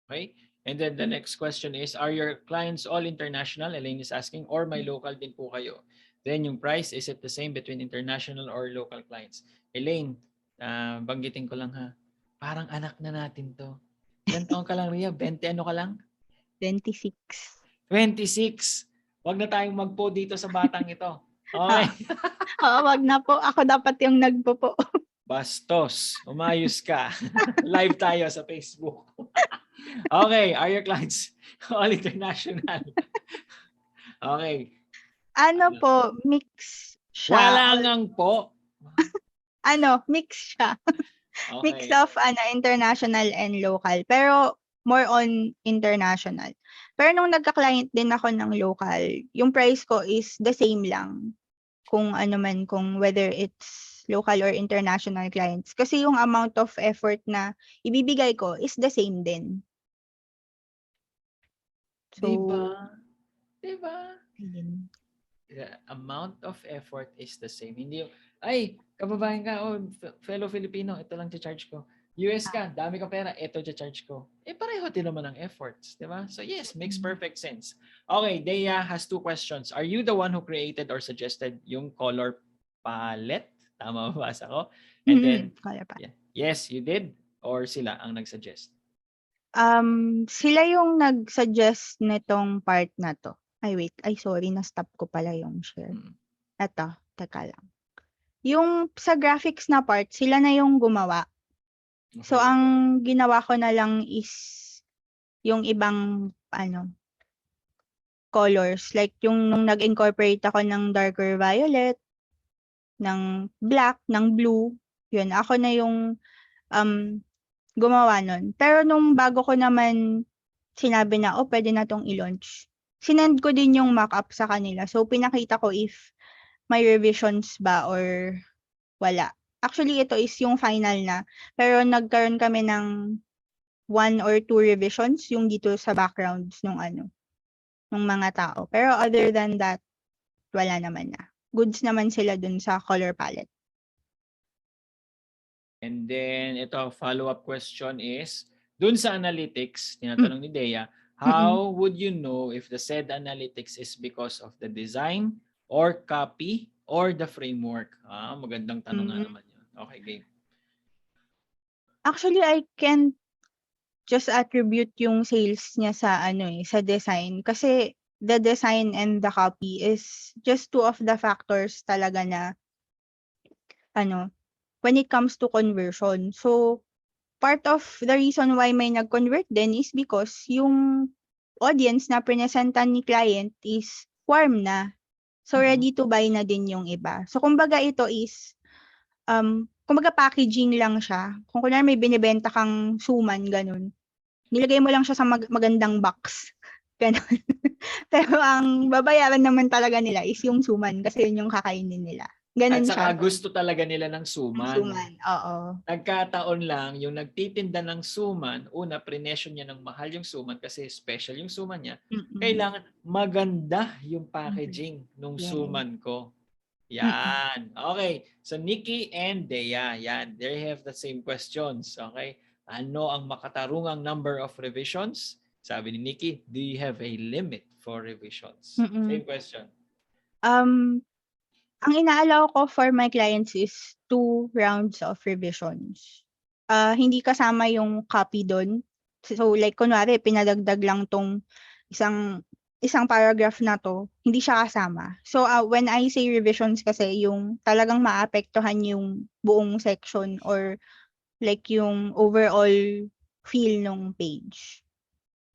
Okay. And then the next question is, are your clients all international? Elaine is asking, or may local din po kayo? Then yung price, is it the same between international or local clients? Elaine, banggitin ko lang ha. Parang anak na natin to. Ilan taon ka lang, Ria? 20 ano ka lang? 26. 26. Wag na tayong magpo dito sa batang ito. Okay. Oo, wag na po. Ako dapat yung nagpo po. Bastos. Umayos ka. Live tayo sa Facebook. Okay. Are your clients all international? Okay. Po, mix siya. Wala ngang po. Mix siya. Okay. Mix of international and local. Pero more on international. Pero nung nagka-client din ako ng local, yung price ko is the same lang. Kung kung whether it's local or international clients. Kasi yung amount of effort na ibibigay ko is the same din. So, Diba? ayun. The amount of effort is the same. Hindi yung, ay, kababayan ka, fellow Filipino, ito lang charge ko. US ka, dami ka pera, ito charge ko. Pareho din naman ang efforts, di ba? So yes, makes perfect sense. Okay, Dea has 2 questions. Are you the one who created or suggested yung color palette? Tama ba basa ko? And then, yes, you did? Or sila ang nag-suggest? Sila yung nag-suggest nitong part na to. Ay, wait. Ay, sorry. Na-stop ko pala yung share. Eto, teka lang. Yung sa graphics na part, sila na yung gumawa. Okay. So, ang ginawa ko na lang is yung ibang, colors. Like, yung nung nag-incorporate ako ng darker violet, ng black, ng blue, yun. Ako na yung gumawa nun. Pero nung bago ko naman sinabi na, pwede na tong i-launch, sinend ko din yung mock-up sa kanila. So, pinakita ko if may revisions ba or wala. Actually, ito is yung final na. Pero nagkaroon kami ng 1 or 2 revisions yung dito sa backgrounds ng mga tao. Pero other than that, wala naman na. Goods naman sila dun sa color palette. And then, ito, follow-up question is, dun sa analytics, tinatanong ni Dea, How would you know if the said analytics is because of the design or copy or the framework? Magandang tanong nga Mm. naman yun. Okay, game. Actually, I can just attribute yung sales niya sa sa design. Kasi the design and the copy is just two of the factors talaga na when it comes to conversion. So, part of the reason why may nag-convert din is because yung audience na presentan ni client is warm na. So, ready to buy na din yung iba. So, kumbaga ito is, kumbaga packaging lang siya. Kung kunwari may binibenta kang suman, ganun. Nilagay mo lang siya sa magandang box. Ganun. Pero ang babayaran naman talaga nila is yung suman kasi yun yung kakainin nila. At Ganun saka siya. gusto talaga nila ng Ang suman. suman, oo. Nagkataon lang, yung nagtitinda ng suman, una, prinesyo niya ng mahal yung suman kasi special yung suman niya. Kailangan maganda yung packaging ng Yes. suman ko. Yan. Okay. So, Nikki and Dea, yan. They have the same questions. Okay. Ano ang makatarungang number of revisions? Sabi ni Nikki, do you have a limit for revisions? Same question. Ang ina-allow ko for my clients is 2 rounds of revisions. Hindi kasama yung copy doon. So like kunwari pinadagdag lang tong isang paragraph na to, hindi siya kasama. So when I say revisions kasi yung talagang maapektuhan yung buong section or like yung overall feel ng page.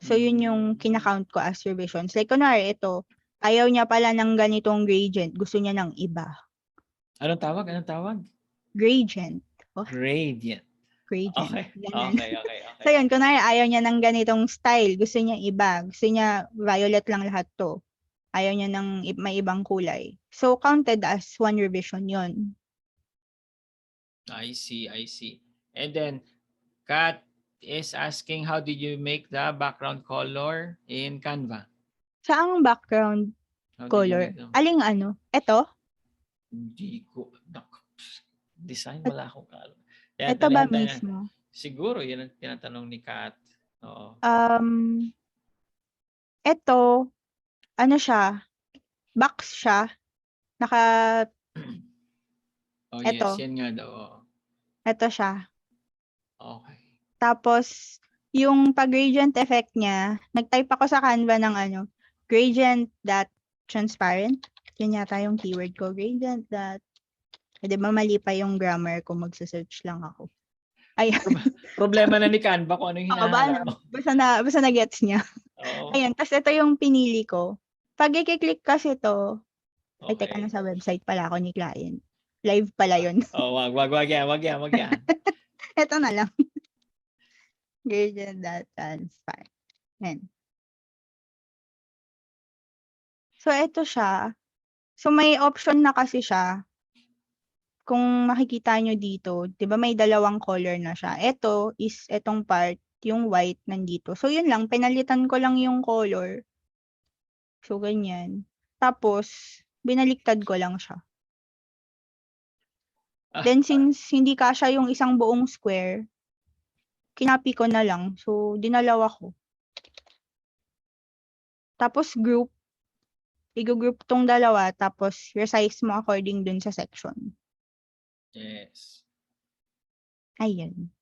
So yun yung kina-count ko as revisions. Like kunwari ito, ayaw niya pala ng ganitong gradient, gusto niya ng iba. Anong tawag? Anong tawag? Gradient. Gradient. Gradient. Okay. Ganun. Okay. So yun, kunwari ayaw niya ng ganitong style, gusto niya iba, gusto niya violet lang lahat to. Ayaw niya ng may ibang kulay. So counted as 1 revision yun. I see. And then, Kat is asking, how did you make the background color in Canva? Saang background How did you color? make them? Aling Ito? Hindi ko. Design, wala akong alam. Yan, Ito ba tanayan tayo na. mismo? Siguro, yun ang tinatanong ni Kat. Oo. Ito, siya? Box siya. Oh, Ito. yes. Yan nga daw. Oo. Ito siya. Okay. Tapos, yung pag-gradient effect niya, nag-type ako sa Canva ng gradient dot transparent. Yun yata yung keyword ko. Gradient dot. Di ba mali pa yung grammar kung magsa-search lang ako. Ayan. Problema na ni Canva kung ano yung hinahanap mo. Basta na-gets niya. Oo. Ayan. Tapos ito yung pinili ko. Pag i-click kasi to, ay teka, Okay. nasa website pala ako ni client. Live pala yun. Wag yan. Ito na lang. Gradient dot transparent. Ayan. So, ito siya. So, may option na kasi siya. Kung makikita nyo dito, di ba may dalawang color na siya. Ito is etong part, yung white nandito. So, yun lang. Pinalitan ko lang yung color. So, ganyan. Tapos, binaliktad ko lang siya. Then, since hindi kasya yung isang buong square, kinapi ko na lang. So, dinalawa ko. Tapos, group. I-group tong dalawa. Tapos, resize mo according dun sa section. Yes. Ayun.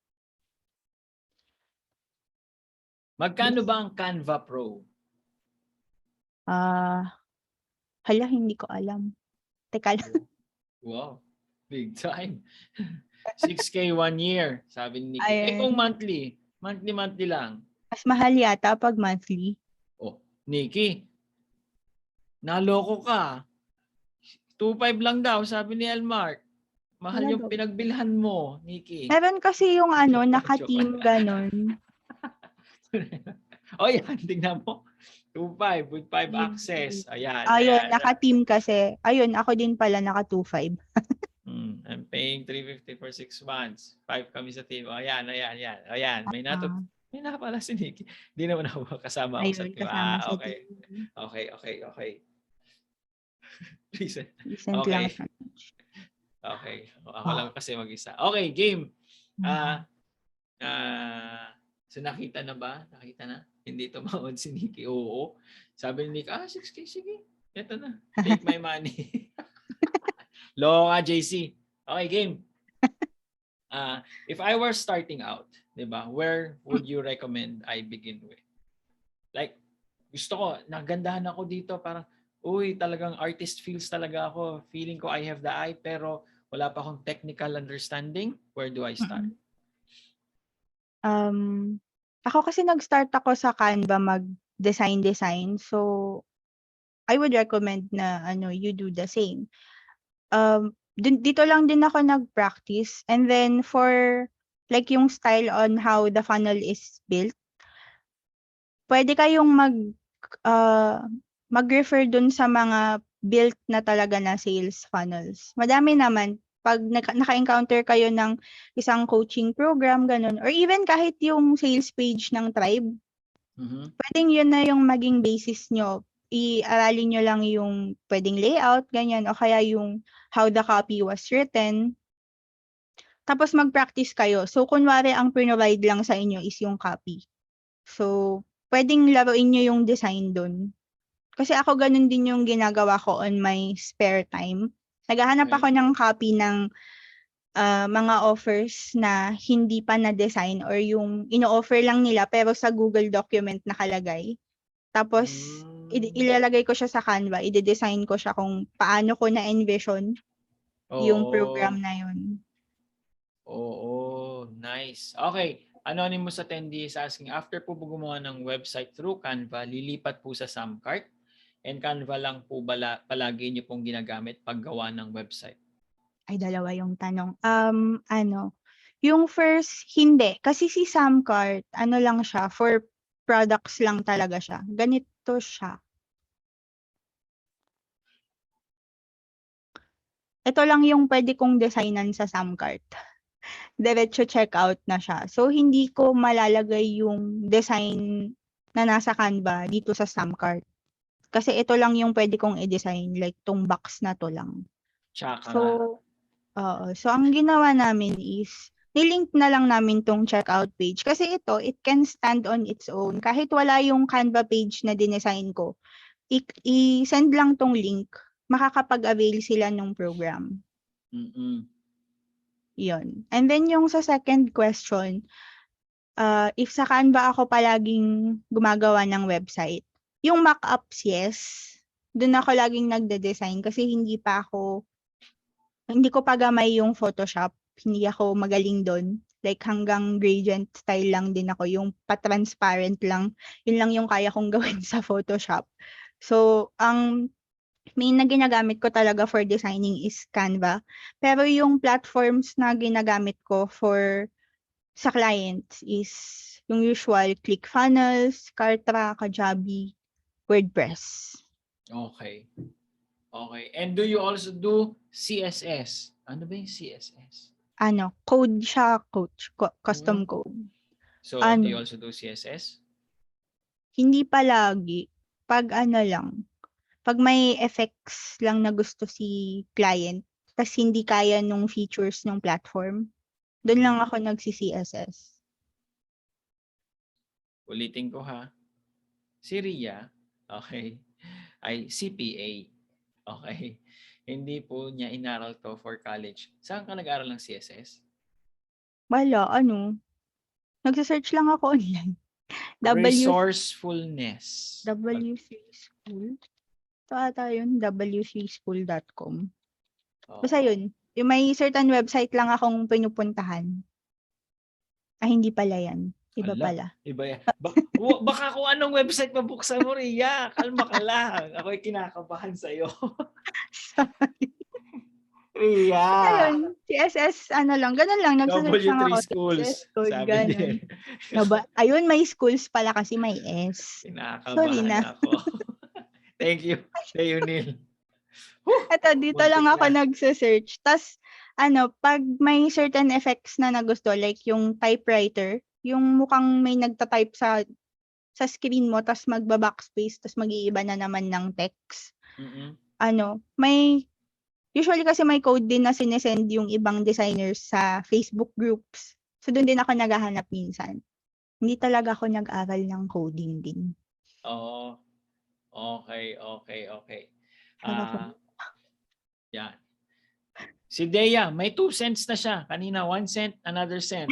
Magkano ba ang Canva Pro? Hala, hindi ko alam. Teka lang. Wow. Big time. 6K 1 year, sabi ni Nikki. Ayun. Kung monthly lang. Mas mahal yata pag monthly. Oh, Nikki, naloko ka. 2.5 lang daw, sabi ni Elmark. Mahal yung pinagbilhan mo, Nikki. Meron kasi yung naka-team ganon. Oh, yan. Tingnan mo. 2.5 with 5 access. Ayan. Ayun, naka-team kasi. Ayun, ako din pala naka 2.5. I'm paying 350 for 6 months. 5 kami sa team. Ayan. May na pala si Nikki. Hindi naman ako kasama ako sa Ayun, team. kasama sa Okay. team. Okay. Recent lang. Okay. Ako lang kasi mag-isa. Okay, game. So nakita na ba? Nakita na? Hindi tumawad si Nikki. Oo. Sabi ni Nick, 6K, sige. Ito na. Take my money. Loko ka, JC. Okay, game. If I were starting out, di ba, where would you recommend I begin with? Like, gusto ko, nagandahan ako dito, parang, uy, talagang artist feels talaga ako. Feeling ko I have the eye, pero wala pa akong technical understanding. Where do I start? Ako kasi nag-start ako sa Canva mag-design. So, I would recommend na you do the same. Dito lang din ako nag-practice. And then for like yung style on how the funnel is built, pwede kayong mag-refer dun sa mga built na talaga na sales funnels. Madami naman. Pag naka-encounter kayo ng isang coaching program, ganun, or even kahit yung sales page ng Tribe, pwedeng yun na yung maging basis nyo. I-aralin nyo lang yung pwedeng layout, ganyan, o kaya yung how the copy was written. Tapos mag-practice kayo. So, kunwari, ang provide lang sa inyo is yung copy. So, pwedeng laruin nyo yung design dun. Kasi ako ganun din yung ginagawa ko on my spare time. Naghahanap ako ng copy ng mga offers na hindi pa na-design or yung ino-offer lang nila pero sa Google document nakalagay. Tapos, ilalagay ko siya sa Canva, i-design ko siya kung paano ko na-envision yung program na yun. Oo, nice. Okay, Anonymous attendee is asking, after po gumawa ng website through Canva, lilipat po sa Samcart? And Canva lang po palagi niyo pong ginagamit paggawa ng website? Ay, dalawa yung tanong. Yung first, hindi. Kasi si Samcart, lang siya, for products lang talaga siya. Ganito siya. Ito lang yung pwede kong designan sa Samcart. Diretso checkout na siya. So, hindi ko malalagay yung design na nasa Canva dito sa Samcart. Kasi ito lang yung pwede kong i-design. Like, tong box na to lang. Tsaka. So, ang ginawa namin is, nilink na lang namin tong checkout page. Kasi ito, it can stand on its own. Kahit wala yung Canva page na dinesign ko, i-send lang tong link, makakapag-avail sila ng program. Yun. And then yung sa second question, if sa Canva ako palaging gumagawa ng website, yung mock-ups, yes. Doon ako laging nagde-design kasi hindi ko pa gamay yung Photoshop. Hindi ako magaling doon. Like hanggang gradient style lang din ako. Yung pa-transparent lang. Yun lang yung kaya kong gawin sa Photoshop. So, ang main na ginagamit ko talaga for designing is Canva. Pero yung platforms na ginagamit ko sa clients is yung usual ClickFunnels, Kartra, Kajabi, WordPress. Okay. And do you also do CSS? Ano ba yung CSS? Code siya, coach. Custom code. So, do you also do CSS? Hindi palagi. Pag pag may effects lang na gusto si client, tas hindi kaya nung features ng platform, doon lang ako nagsi-CSS. Ulitin ko ha. Si Ria, okay, ay CPA. Okay. Hindi po niya inaral to for college. Saan ka nag-aral ng CSS? Wala, nagsa-search lang ako online. Resourcefulness. W3 School? Ito ata yun, w3school.com. Basta yun. Yung may certain website lang akong pinupuntahan. Hindi pala yan. Iba pala. Iba yan. Baka kung anong website mabuksan mo, Ria. Kalma ka lang. Ako'y kinakabahan sa'yo. Sorry. Ria. Ayun, CSS, lang. Ganun lang. Nagsasearch lang ako. schools. Sabi din. Ayun, may schools pala kasi may S. Sorry na. Ako. Thank you, Leonil. Ito, dito lang ako nagsasearch. Tas, pag may certain effects na nagusto, like yung typewriter, yung mukhang may nagta-type sa screen mo, tas magba-backspace, tas mag-iiba na naman ng text. Usually kasi may code din na sinesend yung ibang designers sa Facebook groups. So, doon din ako naghahanap minsan. Hindi talaga ako nag-aral ng coding din. Oo. Okay, okay, okay. Sana po. Yan. Si Dea, may 2 cents na siya. Kanina 1 cent, another cent.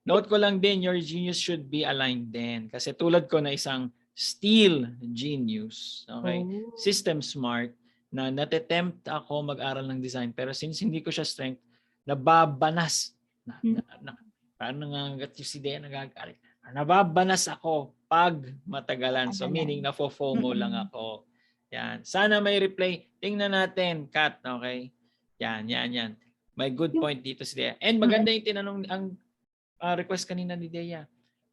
Note ko lang din, your genius should be aligned din. Kasi tulad ko na isang steel genius, okay? Oh. System smart, na natetempt ako mag-aral ng design. Pero since hindi ko siya strength, nababanas. Parang nangangagat yung si Dea, nagagalit. Nababanas ako pag matagalan. So meaning na-FOMO lang ako. Yan. Sana may replay. Tingnan natin, Kat, okay? Yan. May good point dito si Dea. And maganda yung tinanong, ang request kanina ni Dea.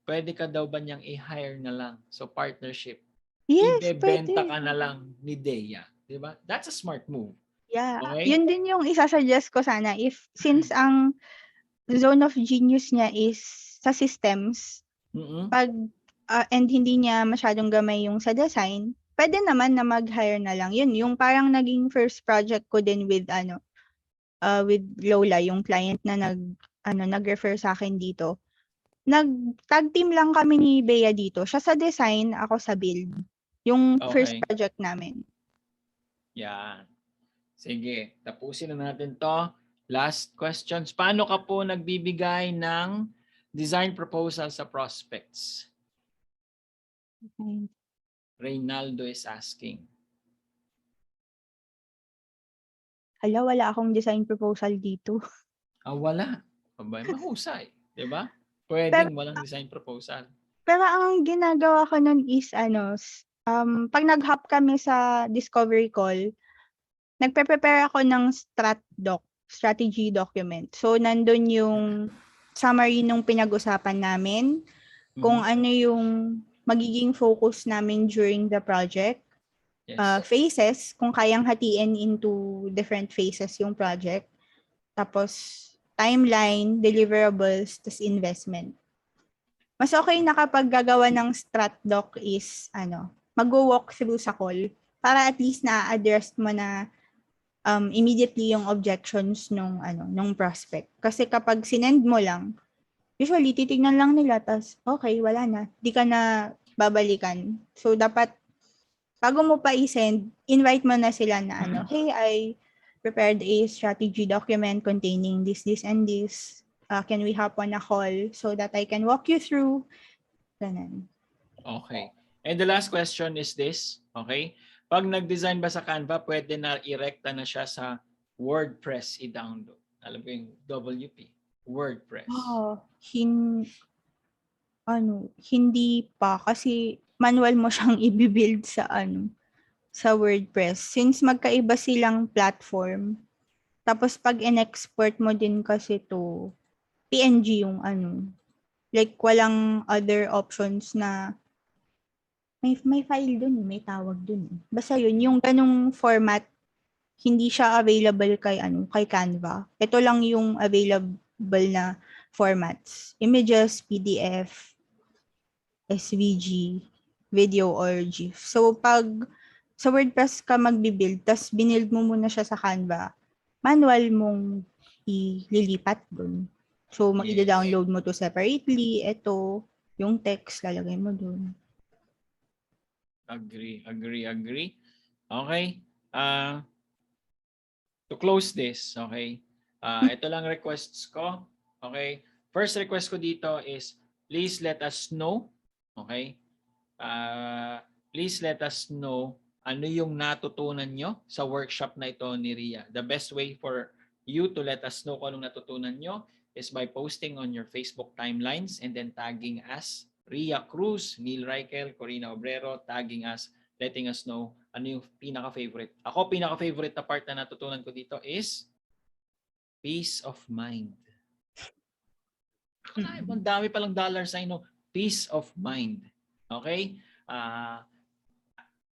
Pwede ka daw ba niyang i-hire na lang? So partnership. Yes, Ibebenta pwede. ka na lang ni Dea. Diba? That's a smart move. Yeah, Okay? yun din yung isa-suggest ko sana since ang zone of genius niya is sa systems, Mm-mm. pag and hindi niya masyadong gamay yung sa design, pwede naman na mag-hire na lang. Yun, yung parang naging first project ko din with Lola, yung client na nag-refer sa akin dito. Nag-tag team lang kami ni Bea dito. Siya sa design, ako sa build. Yung first Okay. project namin. Yan. Sige, tapusin na natin to. Last questions. Paano ka po nagbibigay ng design proposal sa prospects? Okay. Reynaldo is asking. Hala, wala akong design proposal dito. Wala. Abay, mahusay. Diba? Pero, Pwedeng walang design proposal. pero ang ginagawa ko nun is pag nag-hop kami sa discovery call, nagpe-prepare ako ng strategy document. So, nandun yung summary nung pinag-usapan namin, kung ano yung magiging focus namin during the project, Yes. phases, kung kayang hatiin into different phases yung project, tapos timeline, deliverables, tas investment. Mas okay na kapag gagawa ng strat doc is mag-walk through sa call para at least na-address mo na immediately yung objections nung prospect. Kasi kapag sinend mo lang, usually titignan lang nila tas okay, wala na. Di ka na babalikan. So dapat bago mo pa i-send, invite mo na sila na hey, I prepared a strategy document containing this, and this. Can we hop on a call so that I can walk you through? Ganun. Okay. And the last question is this. Okay. Pag nag-design ba sa Canva, pwede na i-recta na siya sa WordPress i-download. Alam ko yung WP. WordPress. Hindi pa kasi manual mo siyang i-build sa WordPress. Since magkaiba silang platform, tapos pag in-export mo din kasi to PNG yung like walang other options na may file dun, may tawag dun. Basta yun, yung ganung format, hindi siya available kay Canva. Ito lang yung available na formats. Images, PDF, SVG, video or GIF. So pag sa WordPress ka magbi-build, tas binild mo muna siya sa Canva, manual mong ililipat dun. So i-download mo to separately, ito, yung text, lalagay mo dun. Agree. Okay. To close this, okay? Ito lang requests ko. Okay? First request ko dito is please let us know, okay? Please let us know ano yung natutunan nyo sa workshop na ito ni Ria. The best way for you to let us know kung anong natutunan nyo is by posting on your Facebook timelines and then tagging us, Ria Cruz, Neil Reichel, Corina Obrero, tagging us, letting us know ano yung pinaka-favorite. Ako, pinaka-favorite na part na natutunan ko dito is peace of mind. Ang dami palang dollar sign, no? Peace of mind. Okay?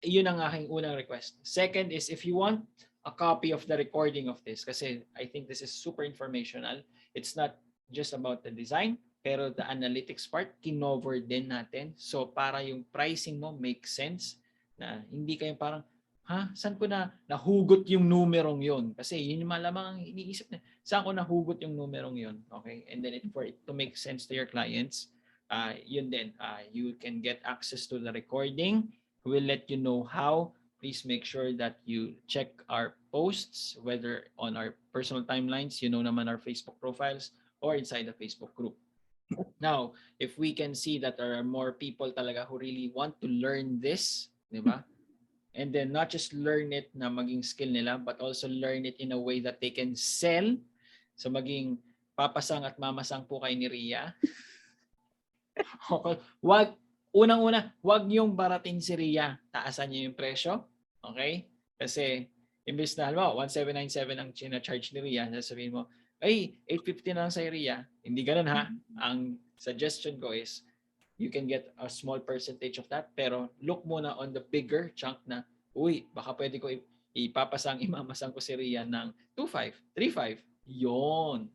Yun ang aking unang request. Second is if you want a copy of the recording of this, kasi I think this is super informational. It's not just about the design, pero the analytics part, kinover din natin. So para yung pricing mo make sense, na hindi kayo parang, saan ko nahugot yung numerong yon? Kasi yun yung malamang iniisip na, saan ko nahugot yung numerong yon? Okay? And then for it to make sense to your clients, yun din, you can get access to the recording. We'll let you know how. Please make sure that you check our posts, whether on our personal timelines, naman our Facebook profiles, or inside the Facebook group. Now, if we can see that there are more people talaga who really want to learn this, di ba? And then not just learn it na maging skill nila, but also learn it in a way that they can sell. So maging papasang at mamasang po kay ni Ria. Okay. Unang-una, wag niyong baratin si Ria. Taasan niyo yung presyo. Okay? Kasi imbes na halimbawa 1797 ang charge ni Ria, sasabihin mo, ay 850 na lang sa Ria. Hindi ganun ha. Ang suggestion ko is you can get a small percentage of that, pero look muna on the bigger chunk na, baka pwede ko imamasang ko si Ria ng 2.5, 3.5. Yon.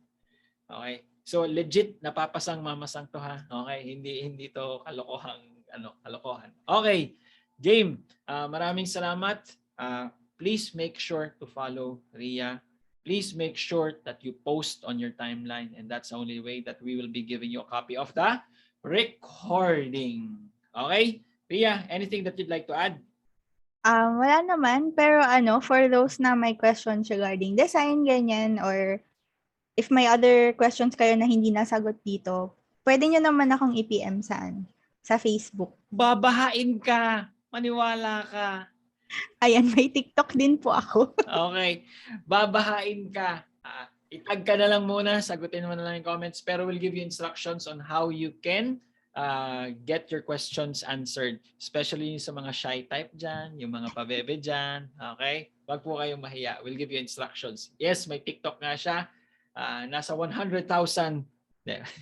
Okay? So legit napapasang mamasang to ha. Okay? Hindi to kalokohan. Okay. Game. Maraming salamat. Please make sure to follow Ria. Please make sure that you post on your timeline, and that's the only way that we will be giving you a copy of the recording. Okay? Ria, anything that you'd like to add? Wala naman, pero for those na may questions regarding design, ganyan, or if may other questions kayo na hindi nasagot dito, pwede nyo naman akong i-PM sa Facebook. Babahain ka. Maniwala ka. Ayan, may TikTok din po ako. Okay. Babahain ka. Itag ka na lang muna. Sagutin mo na lang yung comments. Pero we'll give you instructions on how you can get your questions answered. Especially sa mga shy type dyan, yung mga pabebe dyan. Okay? Wag po kayong mahiya. We'll give you instructions. Yes, may TikTok nga siya. Nasa 100,000.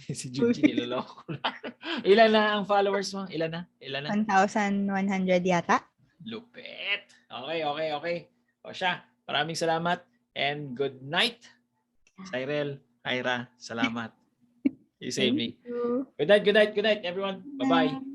Si Junji, niloloko ko lang. Ilan na ang followers mo? Ilan na? 1,100 yata. Lupit. Okay. O siya, maraming salamat and good night. Cyril, Ira, salamat. You saved me. Thank you. Good night, everyone. Bye-bye.